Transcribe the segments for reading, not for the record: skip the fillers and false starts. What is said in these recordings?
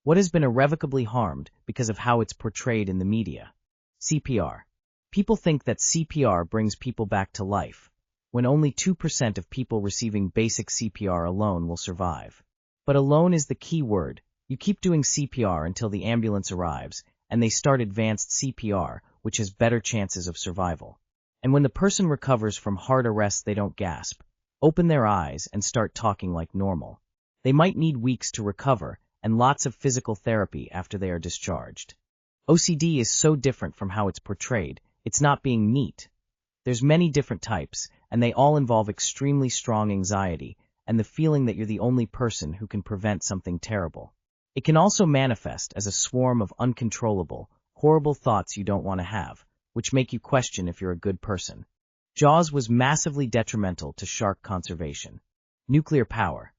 What has been irrevocably harmed because of how it's portrayed in the media? CPR. People think that CPR brings people back to life, when only 2% of people receiving basic CPR alone will survive. But alone is the key word. You keep doing CPR until the ambulance arrives, and they start advanced CPR, which has better chances of survival. And when the person recovers from heart arrest, they don't gasp, open their eyes, and start talking like normal. They might need weeks to recover, and lots of physical therapy after they are discharged. OCD is so different from how it's portrayed. It's not being neat. There's many different types, and they all involve extremely strong anxiety and the feeling that you're the only person who can prevent something terrible. It can also manifest as a swarm of uncontrollable, horrible thoughts you don't want to have, which make you question if you're a good person. Jaws was massively detrimental to shark conservation. Nuclear power.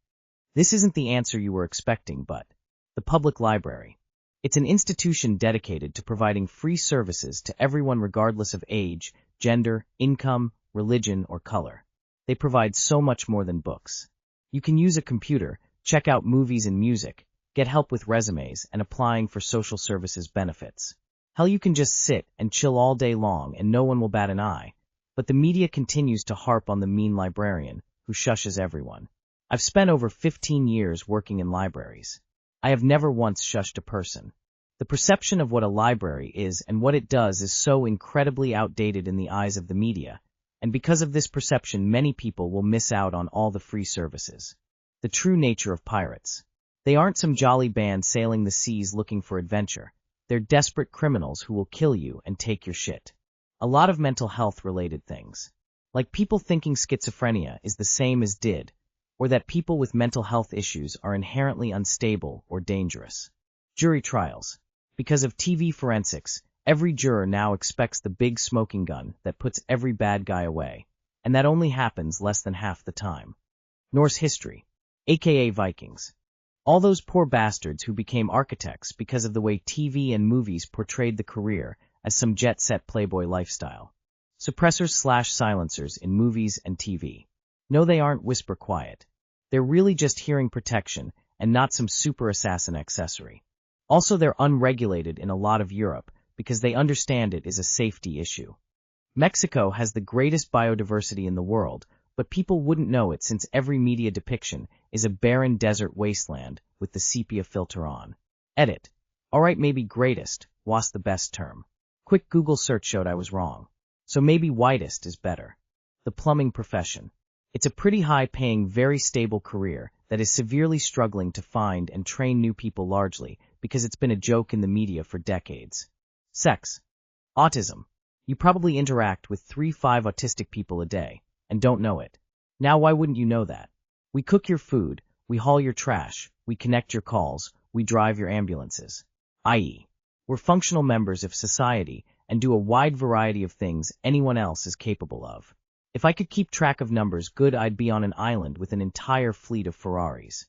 This isn't the answer you were expecting, but the public library. It's an institution dedicated to providing free services to everyone regardless of age, gender, income, religion, or color. They provide so much more than books. You can use a computer, check out movies and music, get help with resumes, and applying for social services benefits. Hell, you can just sit and chill all day long and no one will bat an eye. But the media continues to harp on the mean librarian, who shushes everyone. I've spent over 15 years working in libraries. I have never once shushed a person. The perception of what a library is and what it does is so incredibly outdated in the eyes of the media, and because of this perception, many people will miss out on all the free services. The true nature of pirates. They aren't some jolly band sailing the seas looking for adventure. They're desperate criminals who will kill you and take your shit. A lot of mental health-related things. Like people thinking schizophrenia is the same as DID, or that people with mental health issues are inherently unstable or dangerous. Jury trials. Because of TV forensics, every juror now expects the big smoking gun that puts every bad guy away, and that only happens less than half the time. Norse history, aka Vikings. All those poor bastards who became architects because of the way TV and movies portrayed the career as some jet-set playboy lifestyle. Suppressors/silencers in movies and TV. No, they aren't whisper quiet. They're really just hearing protection and not some super assassin accessory. Also, they're unregulated in a lot of Europe because they understand it is a safety issue. Mexico has the greatest biodiversity in the world, but people wouldn't know it since every media depiction is a barren desert wasteland with the sepia filter on. Edit. Alright, maybe greatest was the best term. Quick Google search showed I was wrong. So maybe whitest is better. The plumbing profession. It's a pretty high-paying, very stable career that is severely struggling to find and train new people, largely because it's been a joke in the media for decades. Sex. Autism. You probably interact with 3-5 autistic people a day and don't know it. Now, why wouldn't you know that? We cook your food, we haul your trash, we connect your calls, we drive your ambulances. I.e., we're functional members of society and do a wide variety of things anyone else is capable of. If I could keep track of numbers good, I'd be on an island with an entire fleet of Ferraris.